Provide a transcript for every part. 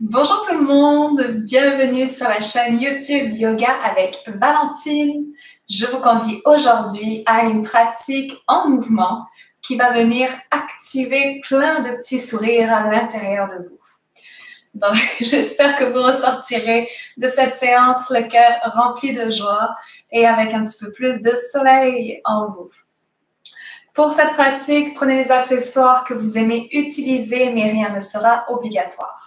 Bonjour tout le monde, bienvenue sur la chaîne YouTube Yoga avec Valentine. Je vous convie aujourd'hui à une pratique en mouvement qui va venir activer plein de petits sourires à l'intérieur de vous. Donc, j'espère que vous ressortirez de cette séance le cœur rempli de joie et avec un petit peu plus de soleil en vous. Pour cette pratique, prenez les accessoires que vous aimez utiliser, mais rien ne sera obligatoire.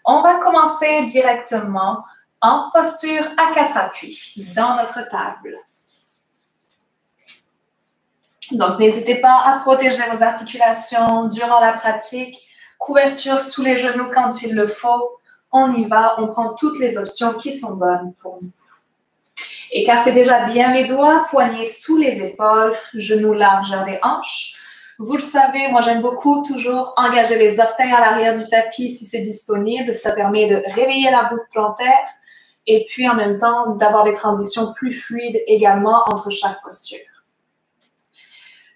On va commencer directement en posture à 4 appuis dans notre table. Donc, n'hésitez pas à protéger vos articulations durant la pratique. Couverture sous les genoux quand il le faut. On y va, on prend toutes les options qui sont bonnes pour nous. Écartez déjà bien les doigts, poignets sous les épaules, genoux largeur des hanches. Vous le savez, moi j'aime beaucoup toujours engager les orteils à l'arrière du tapis si c'est disponible. Ça permet de réveiller la voûte plantaire et puis en même temps d'avoir des transitions plus fluides également entre chaque posture.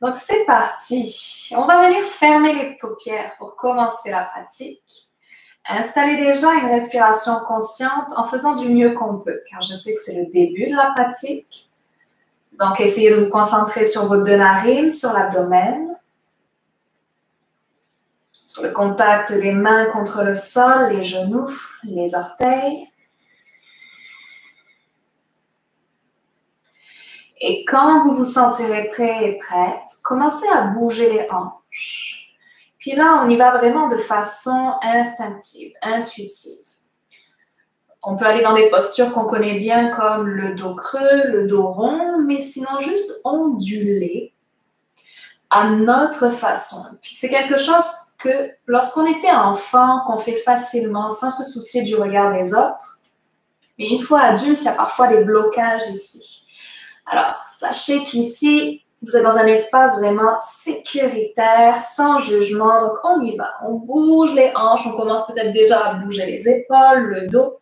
Donc c'est parti. On va venir fermer les paupières pour commencer la pratique. Installez déjà une respiration consciente en faisant du mieux qu'on peut, car je sais que c'est le début de la pratique. Donc essayez de vous concentrer sur vos deux narines, sur l'abdomen. Sur le contact des mains contre le sol, les genoux, les orteils. Et quand vous vous sentirez prêt et prête, commencez à bouger les hanches. Puis là, on y va vraiment de façon instinctive, intuitive. On peut aller dans des postures qu'on connaît bien comme le dos creux, le dos rond, mais sinon juste onduler à notre façon. Puis c'est quelque chose que lorsqu'on était enfant, qu'on fait facilement sans se soucier du regard des autres. Mais une fois adulte, il y a parfois des blocages ici. Alors, sachez qu'ici, vous êtes dans un espace vraiment sécuritaire, sans jugement. Donc, on y va. On bouge les hanches, on commence peut-être déjà à bouger les épaules, le dos.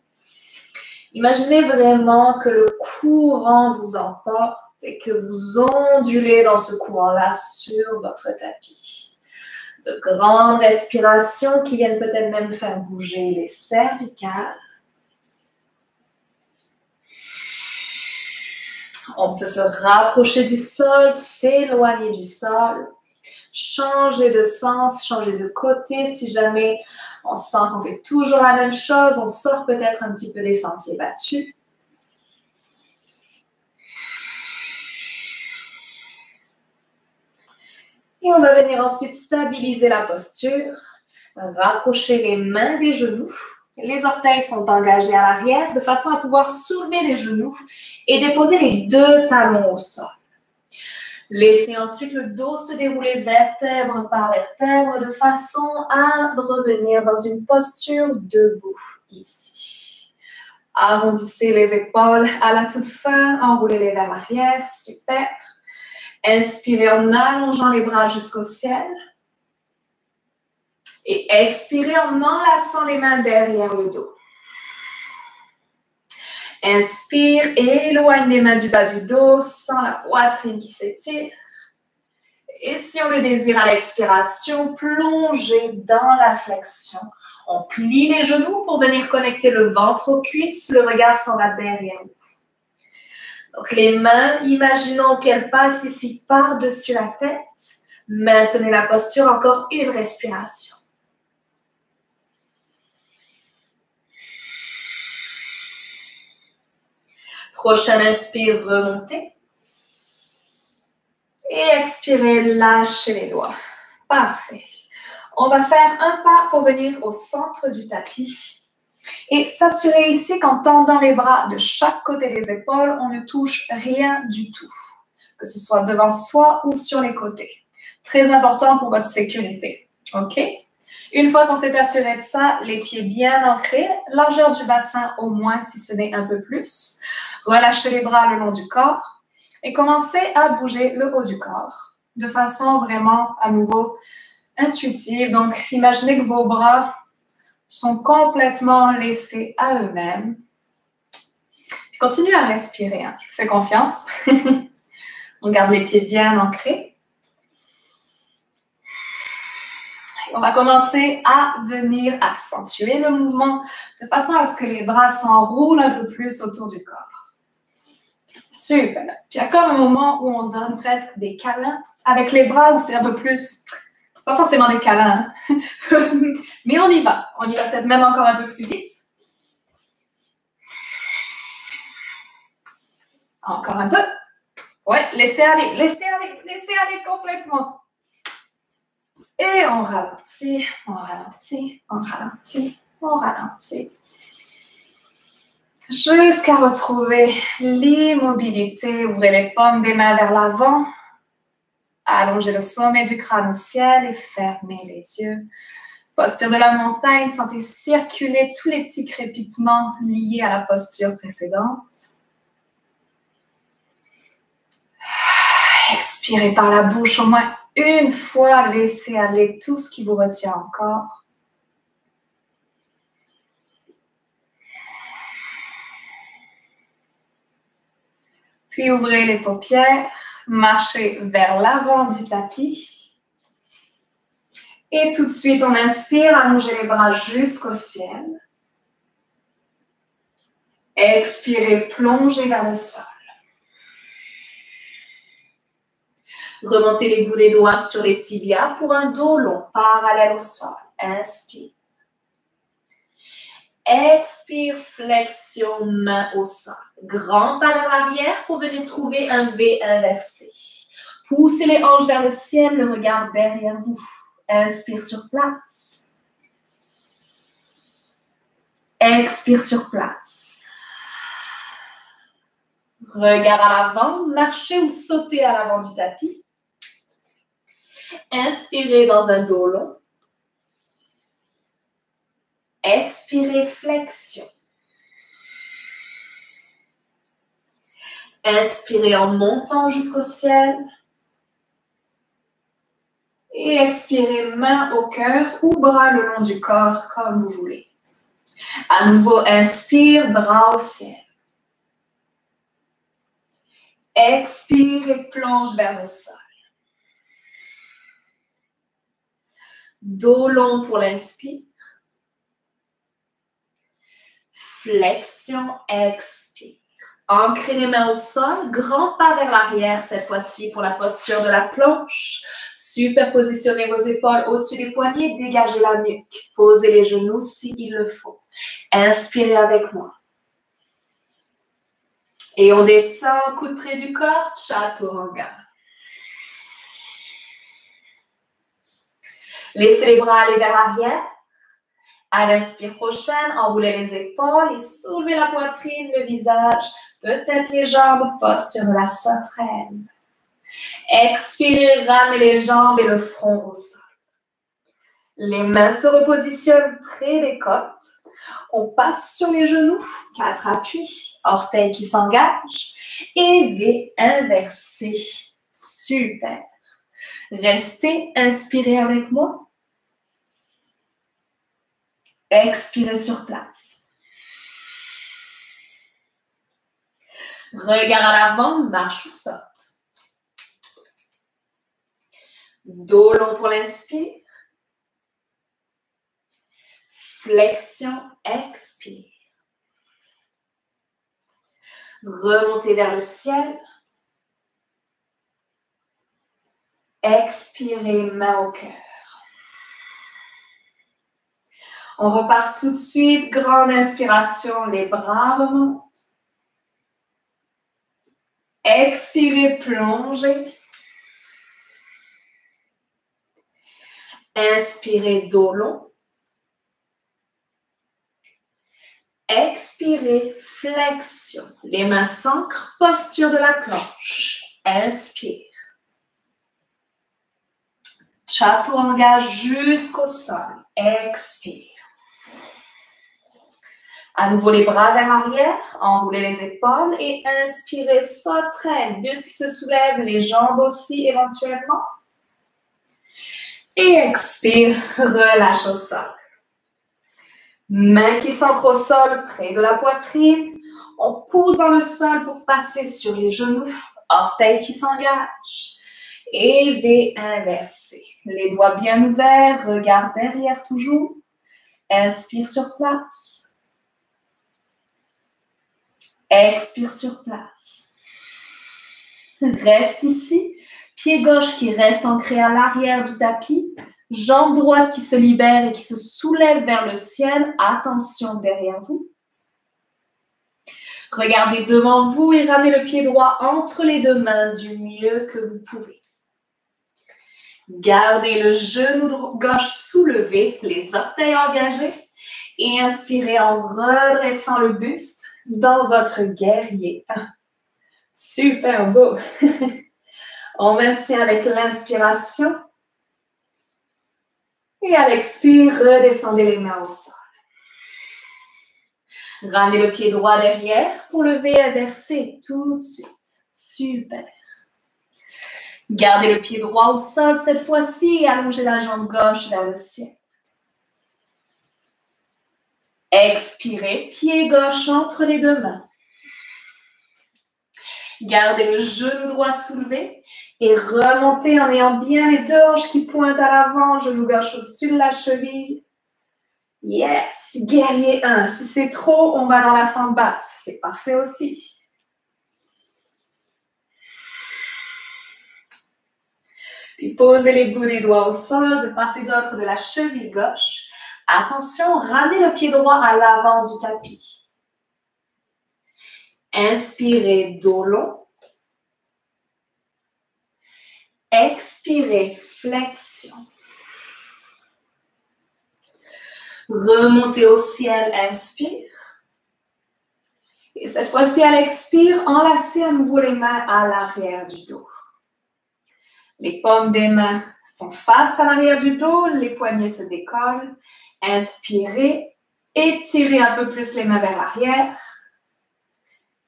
Imaginez vraiment que le courant vous emporte et que vous ondulez dans ce courant-là sur votre tapis. De grandes respirations qui viennent peut-être même faire bouger les cervicales. On peut se rapprocher du sol, s'éloigner du sol, changer de sens, changer de côté si jamais on sent qu'on fait toujours la même chose, on sort peut-être un petit peu des sentiers battus. Et on va venir ensuite stabiliser la posture, rapprocher les mains des genoux. Les orteils sont engagés à l'arrière de façon à pouvoir soulever les genoux et déposer les deux talons au sol. Laissez ensuite le dos se dérouler vertèbre par vertèbre de façon à revenir dans une posture debout ici. Arrondissez les épaules à la toute fin, enroulez-les vers l'arrière, super. Inspirez en allongeant les bras jusqu'au ciel. Et expirez en enlaçant les mains derrière le dos. Inspire, éloigne les mains du bas du dos, sans la poitrine qui s'étire. Et si on le désire à l'expiration, plongez dans la flexion. On plie les genoux pour venir connecter le ventre aux cuisses, le regard s'en va derrière nous. Donc les mains, imaginons qu'elles passent ici par-dessus la tête. Maintenez la posture, encore une respiration. Prochaine inspire, remontez. Et expirez, lâchez les doigts. Parfait. On va faire un pas pour venir au centre du tapis. Et s'assurer ici qu'en tendant les bras de chaque côté des épaules, on ne touche rien du tout. Que ce soit devant soi ou sur les côtés. Très important pour votre sécurité. OK? Une fois qu'on s'est assuré de ça, les pieds bien ancrés, largeur du bassin au moins si ce n'est un peu plus. Relâchez les bras le long du corps et commencez à bouger le haut du corps de façon vraiment à nouveau intuitive. Donc, imaginez que vos bras sont complètement laissés à eux-mêmes. Continuez à respirer, hein. Je vous fais confiance. On garde les pieds bien ancrés. On va commencer à venir accentuer le mouvement de façon à ce que les bras s'enroulent un peu plus autour du corps. Super. Puis il y a comme un moment où on se donne presque des câlins avec les bras, où c'est un peu plus... C'est pas forcément des câlins, hein? Mais on y va. On y va peut-être même encore un peu plus vite. Encore un peu. Ouais, laissez aller complètement. Et on ralentit, on ralentit, on ralentit, on ralentit. Jusqu'à retrouver l'immobilité. Ouvrez les paumes des mains vers l'avant. Allongez le sommet du crâne au ciel et fermez les yeux. Posture de la montagne, sentez circuler tous les petits crépitements liés à la posture précédente. Expirez par la bouche au moins une fois, laissez aller tout ce qui vous retient encore. Puis ouvrez les paupières, marchez vers l'avant du tapis. Et tout de suite, on inspire, allongez les bras jusqu'au ciel. Expirez, plongez vers le sol. Remontez les bouts des doigts sur les tibias pour un dos long, parallèle au sol. Inspire. Expire, flexion, main au sol. Grand pas vers l'arrière pour venir trouver un V inversé. Poussez les hanches vers le ciel, le regard derrière vous. Inspire sur place. Expire sur place. Regard à l'avant, marchez ou sautez à l'avant du tapis. Inspirez dans un dos long. Expirez, flexion. Inspirez en montant jusqu'au ciel. Et expirez, main au cœur ou bras le long du corps, comme vous voulez. À nouveau, inspire, bras au ciel. Expire et plonge vers le sol. Dos long pour l'inspire. Flexion, expire. Ancrez les mains au sol, grand pas vers l'arrière cette fois-ci pour la posture de la planche. Superpositionnez vos épaules au-dessus des poignets, dégagez la nuque. Posez les genoux s'il le faut. Inspirez avec moi. Et on descend, coude près du corps, Chaturanga. Laissez les bras aller vers l'arrière. À l'inspire prochaine, enroulez les épaules et soulevez la poitrine, le visage, peut-être les jambes, posture de la sauterelle. Expirez, ramenez les jambes et le front au sol. Les mains se repositionnent près des côtes. On passe sur les genoux, 4 appuis, orteils qui s'engagent et V inversé. Super. Restez, inspirez avec moi. Expirez sur place. Regard à l'avant, marche ou saute. Dos long pour l'inspire. Flexion, expire. Remontez vers le ciel. Expirez, main au cœur. On repart tout de suite. Grande inspiration, les bras remontent. Expirez, plongez. Inspirez, dos long. Expirez, flexion. Les mains s'ancrent, posture de la planche. Inspire. Chaturanga jusqu'au sol. Expire. À nouveau les bras vers l'arrière, enroulez les épaules et inspirez, sauterelle, buste qui se soulève, les jambes aussi éventuellement. Et expire, relâche au sol. Mains qui s'ancrent au sol près de la poitrine. On pousse dans le sol pour passer sur les genoux, orteils qui s'engagent. Et V inversé. Les doigts bien ouverts, regard derrière toujours. Inspire sur place. Expire sur place. Reste ici. Pied gauche qui reste ancré à l'arrière du tapis. Jambe droite qui se libère et qui se soulève vers le ciel. Attention derrière vous. Regardez devant vous et ramenez le pied droit entre les deux mains du mieux que vous pouvez. Gardez le genou gauche soulevé, les orteils engagés et inspirez en redressant le buste dans votre guerrier 1. Super beau! On maintient avec l'inspiration et à l'expire, redescendez les mains au sol. Ramenez le pied droit derrière pour lever inversé tout de suite. Super. Gardez le pied droit au sol cette fois-ci et allongez la jambe gauche vers le ciel. Expirez, pied gauche entre les deux mains. Gardez le genou droit soulevé et remontez en ayant bien les deux hanches qui pointent à l'avant, genou gauche au-dessus de la cheville. Yes, guerrier 1. Si c'est trop, on va dans la fente basse. C'est parfait aussi. Puis posez les bouts des doigts au sol de part et d'autre de la cheville gauche. Attention, ramenez le pied droit à l'avant du tapis. Inspirez, dos long. Expirez, flexion. Remontez au ciel, inspire. Et cette fois-ci, à l'expire, enlacez à nouveau les mains à l'arrière du dos. Les paumes des mains font face à l'arrière du dos, les poignets se décollent. Inspirez, étirez un peu plus les mains vers l'arrière.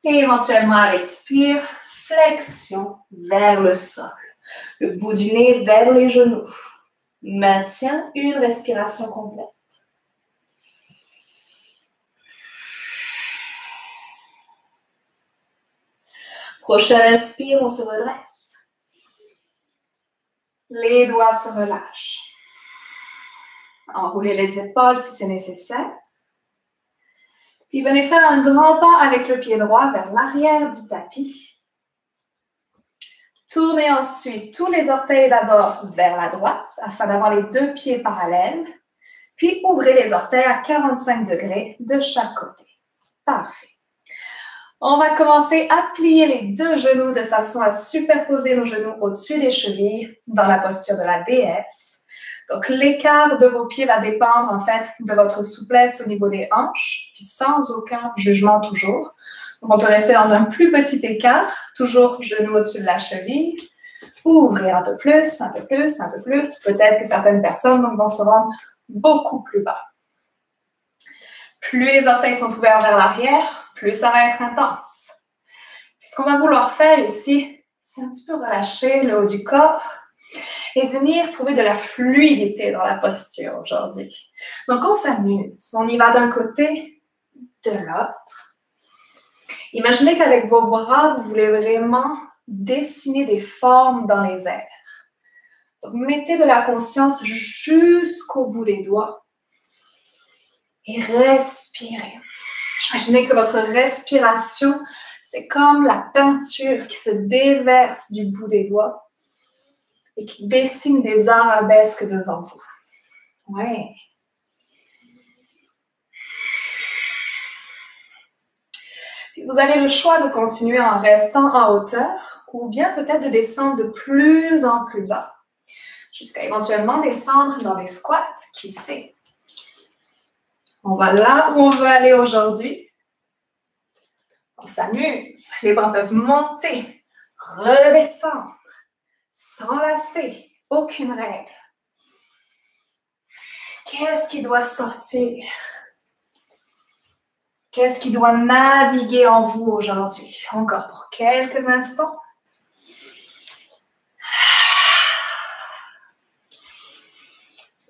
Et éventuellement, à l'expire, flexion vers le sol. Le bout du nez vers les genoux. Maintiens une respiration complète. Prochaine inspire, on se redresse. Les doigts se relâchent. Enroulez les épaules si c'est nécessaire. Puis venez faire un grand pas avec le pied droit vers l'arrière du tapis. Tournez ensuite tous les orteils d'abord vers la droite afin d'avoir les deux pieds parallèles. Puis ouvrez les orteils à 45 degrés de chaque côté. Parfait. On va commencer à plier les deux genoux de façon à superposer nos genoux au-dessus des chevilles dans la posture de la déesse. Donc, l'écart de vos pieds va dépendre en fait de votre souplesse au niveau des hanches, puis sans aucun jugement toujours. Donc, on peut rester dans un plus petit écart, toujours genou au-dessus de la cheville, ou ouvrir un peu plus, un peu plus, un peu plus. Peut-être que certaines personnes vont se rendre beaucoup plus bas. Plus les orteils sont ouverts vers l'arrière, plus ça va être intense. Puis ce qu'on va vouloir faire ici, c'est un petit peu relâcher le haut du corps et venir trouver de la fluidité dans la posture aujourd'hui. Donc, on s'amuse. On y va d'un côté, de l'autre. Imaginez qu'avec vos bras, vous voulez vraiment dessiner des formes dans les airs. Donc, mettez de la conscience jusqu'au bout des doigts et respirez. Imaginez que votre respiration, c'est comme la peinture qui se déverse du bout des doigts et qui dessine des arabesques devant vous. Ouais. Puis vous avez le choix de continuer en restant en hauteur ou bien peut-être de descendre de plus en plus bas jusqu'à éventuellement descendre dans des squats, qui sait. On va là où on veut aller aujourd'hui. On s'amuse. Les bras peuvent monter, redescendre, s'enlacer. Aucune règle. Qu'est-ce qui doit sortir? Qu'est-ce qui doit naviguer en vous aujourd'hui? Encore pour quelques instants.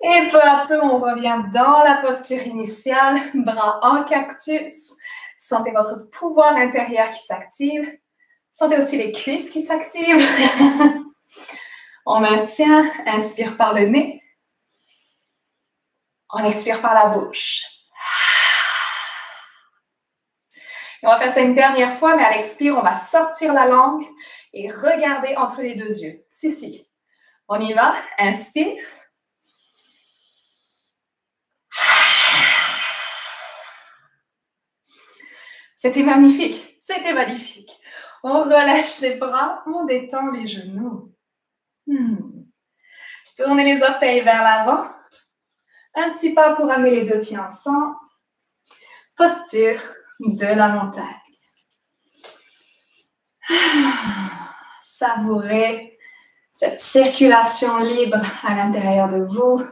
Et peu à peu, on revient dans la posture initiale, bras en cactus. Sentez votre pouvoir intérieur qui s'active. Sentez aussi les cuisses qui s'activent. On maintient, inspire par le nez. On expire par la bouche. Et on va faire ça une dernière fois, mais à l'expire, on va sortir la langue et regarder entre les deux yeux. Si. On y va. Inspire. C'était magnifique. C'était magnifique. On relâche les bras, on détend les genoux. Tournez les orteils vers l'avant. Un petit pas pour amener les deux pieds ensemble. Posture de la montagne. Savourez cette circulation libre à l'intérieur de vous.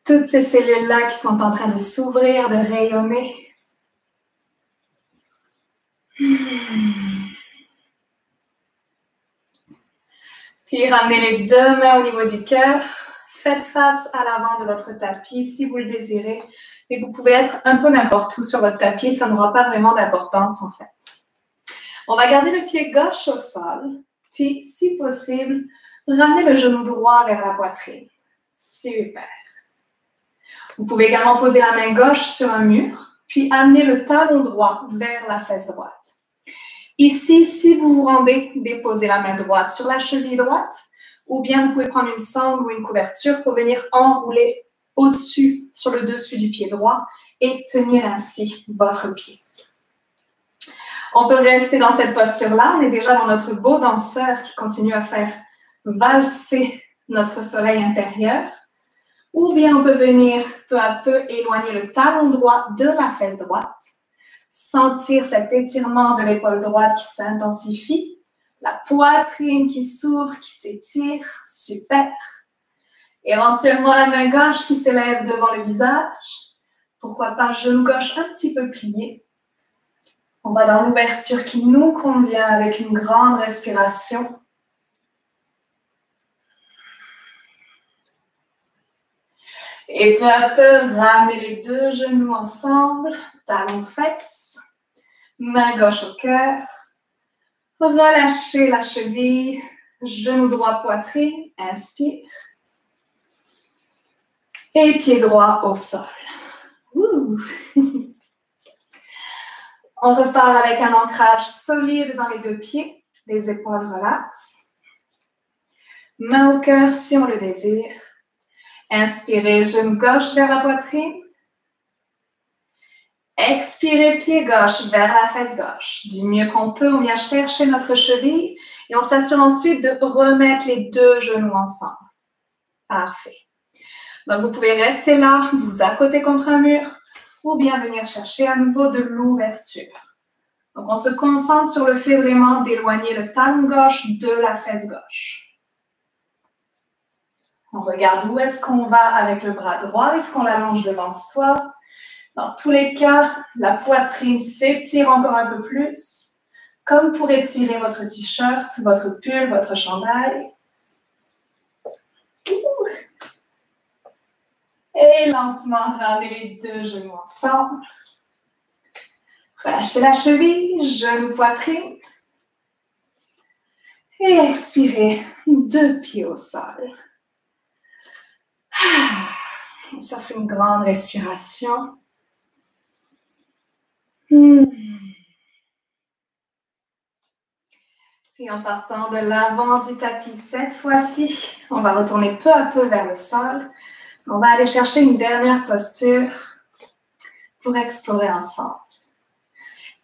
Toutes ces cellules-là qui sont en train de s'ouvrir, de rayonner. Puis ramenez les deux mains au niveau du cœur. Faites face à l'avant de votre tapis si vous le désirez. Mais vous pouvez être un peu n'importe où sur votre tapis. Ça n'aura pas vraiment d'importance en fait. On va garder le pied gauche au sol. Puis, si possible, ramenez le genou droit vers la poitrine. Super. Vous pouvez également poser la main gauche sur un mur. Puis amener le talon droit vers la fesse droite. Ici, si vous vous rendez, déposez la main droite sur la cheville droite, ou bien vous pouvez prendre une sangle ou une couverture pour venir enrouler au-dessus, sur le dessus du pied droit, et tenir ainsi votre pied. On peut rester dans cette posture-là, on est déjà dans notre beau danseur qui continue à faire valser notre soleil intérieur, ou bien on peut venir peu à peu éloigner le talon droit de la fesse droite, sentir cet étirement de l'épaule droite qui s'intensifie, la poitrine qui s'ouvre, qui s'étire, super. Éventuellement la main gauche qui s'élève devant le visage, pourquoi pas genou gauche un petit peu plié. On va dans l'ouverture qui nous convient avec une grande respiration. Et peu à peu, ramenez les deux genoux ensemble, talons fesses, main gauche au cœur. Relâchez la cheville, genou droit poitrine, inspire. Et pied droit au sol. Ouh. On repart avec un ancrage solide dans les deux pieds, les épaules relaxent. Main au cœur si on le désire. Inspirez, genou gauche vers la poitrine. Expirez, pied gauche vers la fesse gauche. Du mieux qu'on peut, on vient chercher notre cheville et on s'assure ensuite de remettre les deux genoux ensemble. Parfait. Donc, vous pouvez rester là, vous accoter contre un mur ou bien venir chercher à nouveau de l'ouverture. Donc, on se concentre sur le fait vraiment d'éloigner le talon gauche de la fesse gauche. On regarde où est-ce qu'on va avec le bras droit, est-ce qu'on l'allonge devant soi. Dans tous les cas, la poitrine s'étire encore un peu plus, comme pour étirer votre t-shirt, votre pull, votre chandail. Et lentement, ramenez les deux genoux ensemble. Relâchez la cheville, genou, poitrine. Et expirez, deux pieds au sol. On s'offre une grande respiration. Puis en partant de l'avant du tapis cette fois-ci, on va retourner peu à peu vers le sol. On va aller chercher une dernière posture pour explorer ensemble.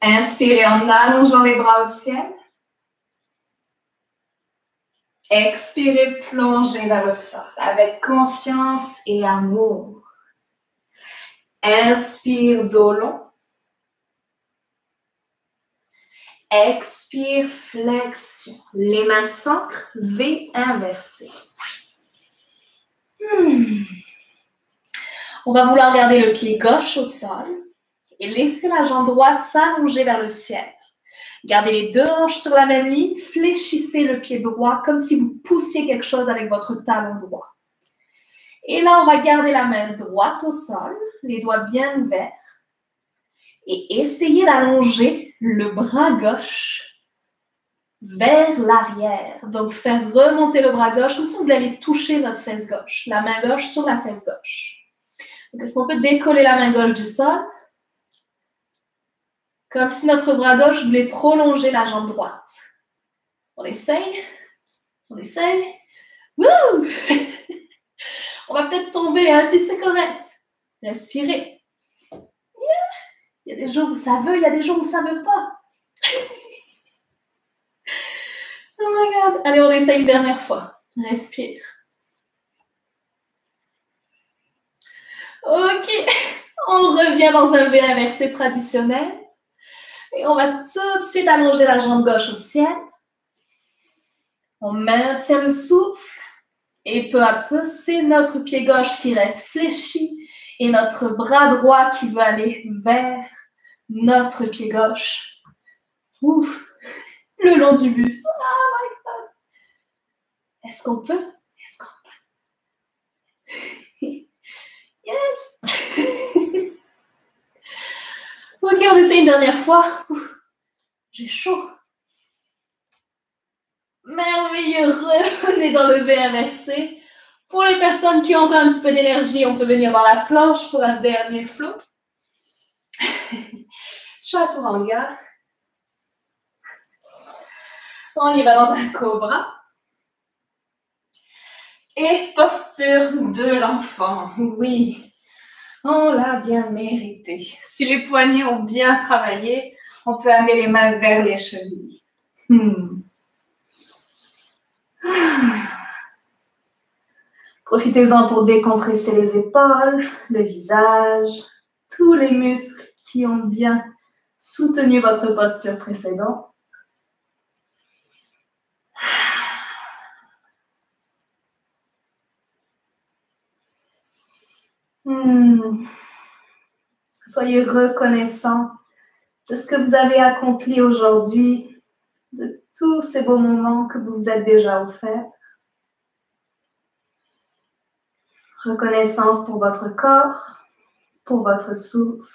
Inspirez en allongeant les bras au ciel. Expirez, plongez vers le sol avec confiance et amour. Inspire, dos long. Expire, flexion. Les mains s'ancrent, V inversé. On va vouloir garder le pied gauche au sol et laisser la jambe droite s'allonger vers le ciel. Gardez les deux hanches sur la même ligne, fléchissez le pied droit comme si vous poussiez quelque chose avec votre talon droit. Et là, on va garder la main droite au sol, les doigts bien ouverts et essayez d'allonger le bras gauche vers l'arrière. Donc, faire remonter le bras gauche, comme si on voulait aller toucher notre fesse gauche. La main gauche sur la fesse gauche. Donc, est-ce qu'on peut décoller la main gauche du sol? Comme si notre bras gauche voulait prolonger la jambe droite. On essaye. On essaye. Wouh! On va peut-être tomber, hein, puis c'est correct. Respirez. Il y a des jours où ça veut, il y a des jours où ça ne veut pas. Oh my God. Allez, on essaye une dernière fois. Respire. Ok. On revient dans un V inversé traditionnel. Et on va tout de suite allonger la jambe gauche au ciel. On maintient le souffle. Et peu à peu, c'est notre pied gauche qui reste fléchi et notre bras droit qui veut aller vers notre pied gauche. Ouf, le long du buste. Oh my God. Est-ce qu'on peut? Est-ce qu'on peut? Yes! Ok, on essaie une dernière fois. Ouf, j'ai chaud. Merveilleux, revenez dans le V inversé. Pour les personnes qui ont encore un petit peu d'énergie, on peut venir dans la planche pour un dernier flow. Chaturanga. On y va dans un cobra. Et posture de l'enfant. Oui, on l'a bien mérité. Si les poignets ont bien travaillé, on peut amener les mains vers les chevilles. Profitez-en pour décompresser les épaules, le visage, tous les muscles qui ont bien soutenu votre posture précédente. Soyez reconnaissant de ce que vous avez accompli aujourd'hui, de tous ces beaux moments que vous vous êtes déjà offerts. Reconnaissance pour votre corps, pour votre souffle.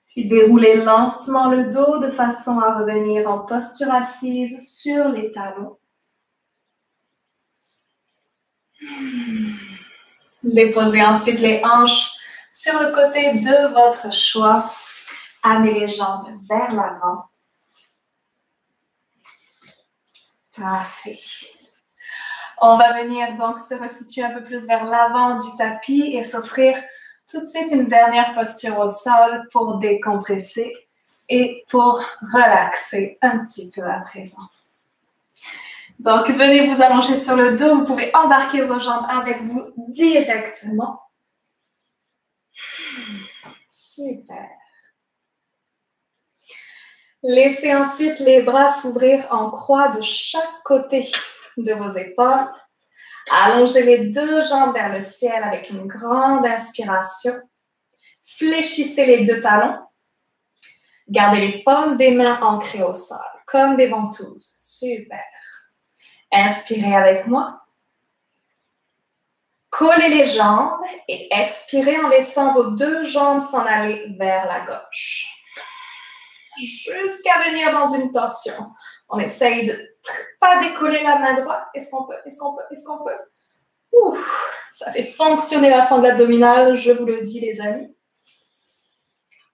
Puis déroulez lentement le dos de façon à revenir en posture assise sur les talons. Déposez ensuite les hanches sur le côté de votre choix. Amenez les jambes vers l'avant. Parfait. On va venir donc se resituer un peu plus vers l'avant du tapis et s'offrir tout de suite une dernière posture au sol pour décompresser et pour relaxer un petit peu à présent. Donc, venez vous allonger sur le dos. Vous pouvez embarquer vos jambes avec vous directement. Super. Laissez ensuite les bras s'ouvrir en croix de chaque côté de vos épaules. Allongez les deux jambes vers le ciel avec une grande inspiration. Fléchissez les deux talons. Gardez les paumes des mains ancrées au sol, comme des ventouses. Super. Inspirez avec moi. Collez les jambes et expirez en laissant vos deux jambes s'en aller vers la gauche. Jusqu'à venir dans une torsion. On essaye de pas décoller la main droite. Est-ce qu'on peut? Est-ce qu'on peut? Est-ce qu'on peut? Ouh, ça fait fonctionner la sangle abdominale, je vous le dis les amis.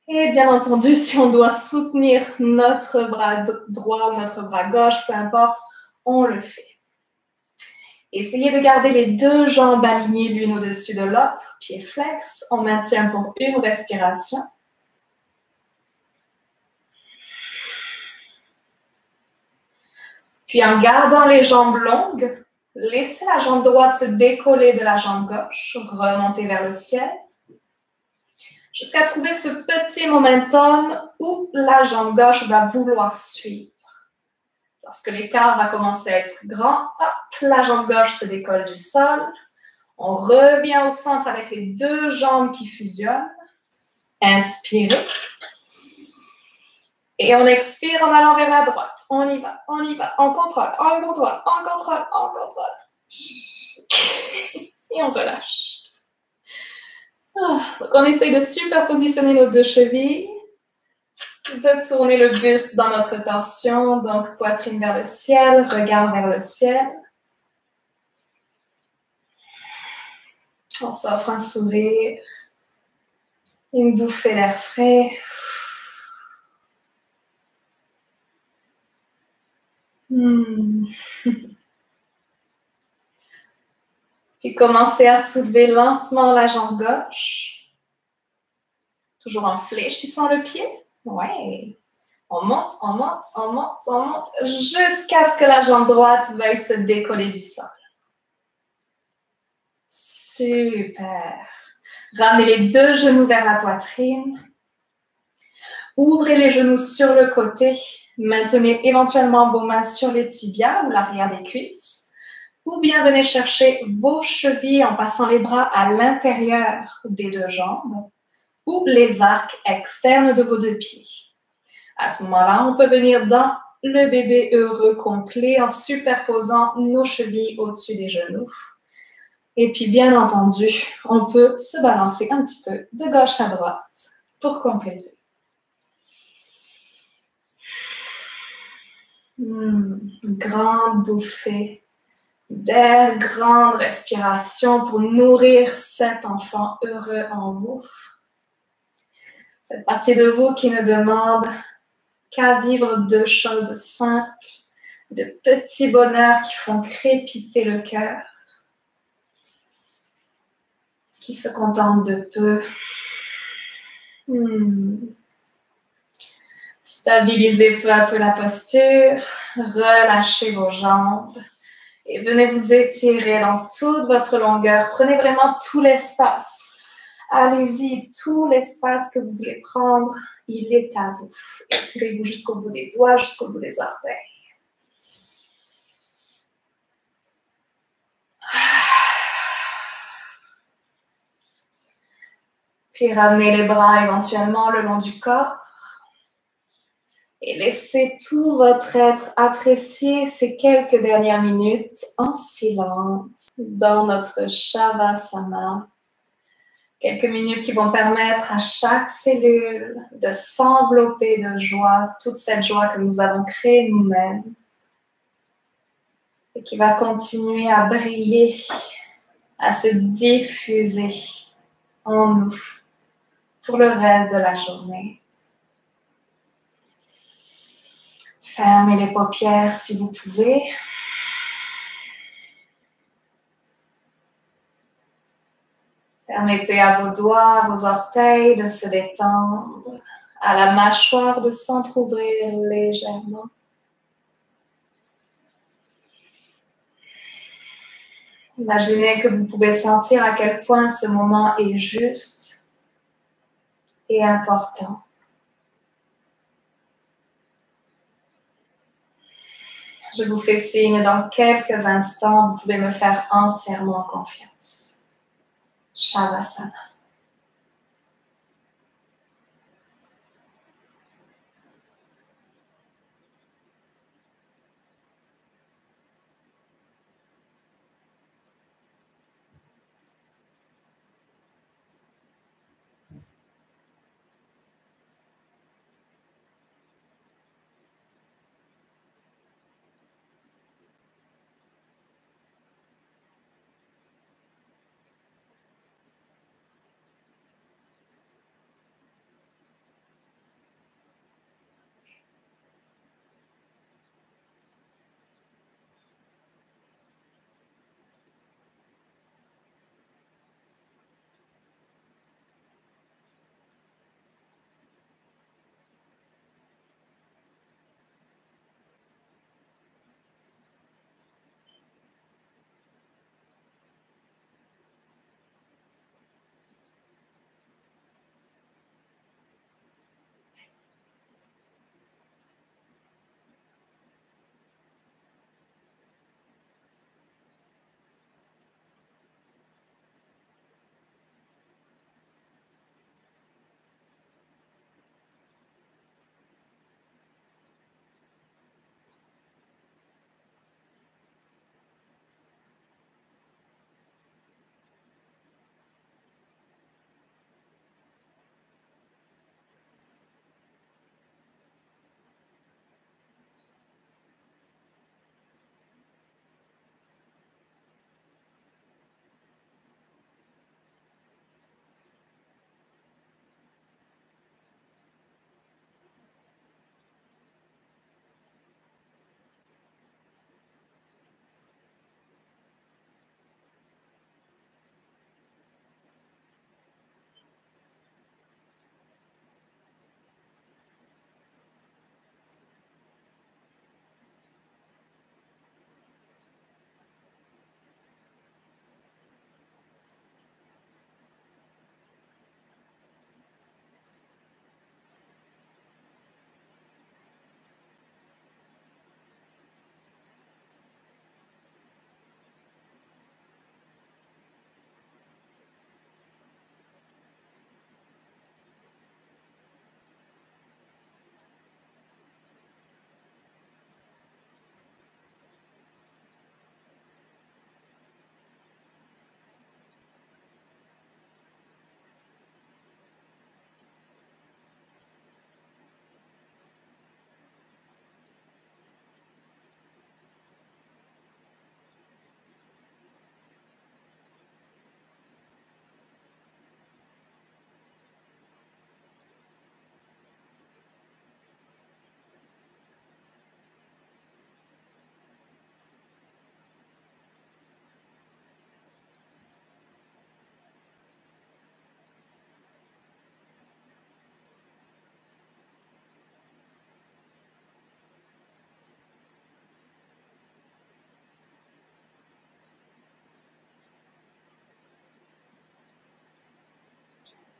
Et bien entendu, si on doit soutenir notre bras droit ou notre bras gauche, peu importe, on le fait. Essayez de garder les deux jambes alignées l'une au-dessus de l'autre, pied flex. On maintient pour une respiration. Puis en gardant les jambes longues, laissez la jambe droite se décoller de la jambe gauche, remonter vers le ciel, jusqu'à trouver ce petit momentum où la jambe gauche va vouloir suivre. Lorsque l'écart va commencer à être grand, hop, la jambe gauche se décolle du sol. On revient au centre avec les deux jambes qui fusionnent. Inspirez. Et on expire en allant vers la droite. On y va, on contrôle, on contrôle, on contrôle, on contrôle. Et on relâche. Donc, on essaye de superpositionner nos deux chevilles, de tourner le buste dans notre torsion, donc poitrine vers le ciel, regard vers le ciel. On s'offre un sourire, une bouffée d'air frais. Puis commencez à soulever lentement la jambe gauche. Toujours en fléchissant le pied. Ouais. On monte, on monte, on monte, on monte, jusqu'à ce que la jambe droite veuille se décoller du sol. Super. Ramenez les deux genoux vers la poitrine. Ouvrez les genoux sur le côté. Maintenez éventuellement vos mains sur les tibias ou l'arrière des cuisses. Ou bien venez chercher vos chevilles en passant les bras à l'intérieur des deux jambes ou les arcs externes de vos deux pieds. À ce moment-là, on peut venir dans le bébé heureux complet en superposant nos chevilles au-dessus des genoux. Et puis, bien entendu, on peut se balancer un petit peu de gauche à droite pour compléter. Grande bouffée d'air, grande respiration pour nourrir cet enfant heureux en vous. Cette partie de vous qui ne demande qu'à vivre de choses simples, de petits bonheurs qui font crépiter le cœur, qui se contente de peu. Stabilisez peu à peu la posture, relâchez vos jambes et venez vous étirer dans toute votre longueur. Prenez vraiment tout l'espace. Allez-y, tout l'espace que vous voulez prendre, il est à vous. Étirez-vous jusqu'au bout des doigts, jusqu'au bout des orteils. Puis ramenez les bras éventuellement le long du corps. Et laissez tout votre être apprécier ces quelques dernières minutes en silence dans notre Shavasana. Quelques minutes qui vont permettre à chaque cellule de s'envelopper de joie, toute cette joie que nous avons créée nous-mêmes et qui va continuer à briller, à se diffuser en nous pour le reste de la journée. Fermez les paupières si vous pouvez. Permettez à vos doigts, à vos orteils de se détendre, à la mâchoire de s'entrouvrir légèrement. Imaginez que vous pouvez sentir à quel point ce moment est juste et important. Je vous fais signe dans quelques instants, vous pouvez me faire entièrement confiance. Shavasana.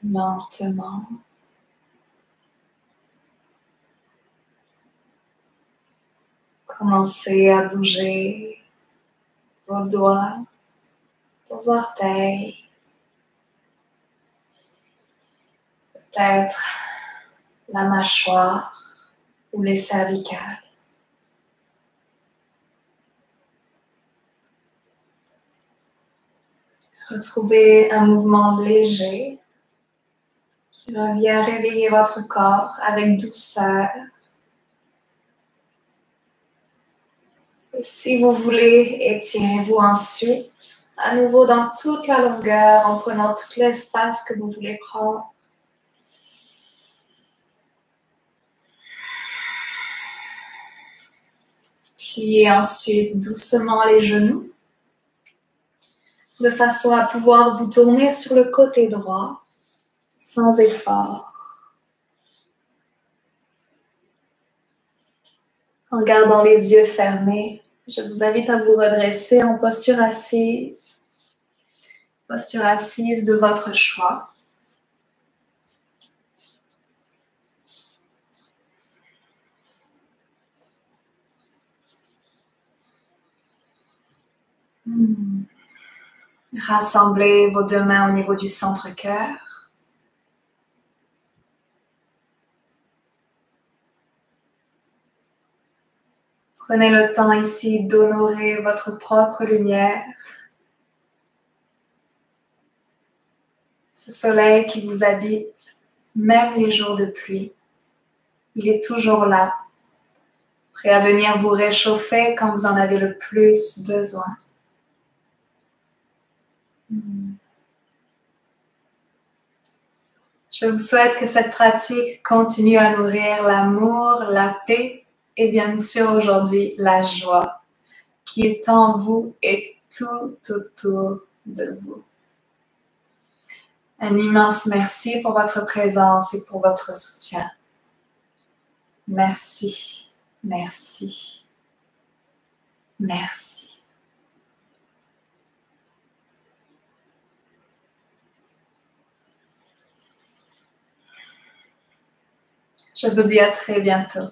lentement. Commencez à bouger vos doigts, vos orteils, peut-être la mâchoire ou les cervicales. Retrouvez un mouvement léger qui revient réveiller votre corps avec douceur. Et si vous voulez, étirez-vous ensuite, à nouveau dans toute la longueur, en prenant tout l'espace que vous voulez prendre. Pliez ensuite doucement les genoux, de façon à pouvoir vous tourner sur le côté droit, sans effort. En gardant les yeux fermés, je vous invite à vous redresser en posture assise de votre choix. Rassemblez vos deux mains au niveau du centre-cœur. Prenez le temps ici d'honorer votre propre lumière. Ce soleil qui vous habite, même les jours de pluie, il est toujours là, prêt à venir vous réchauffer quand vous en avez le plus besoin. Je vous souhaite que cette pratique continue à nourrir l'amour, la paix et bien sûr aujourd'hui la joie qui est en vous et tout autour de vous. Un immense merci pour votre présence et pour votre soutien. Merci, merci, merci. Je vous dis à très bientôt.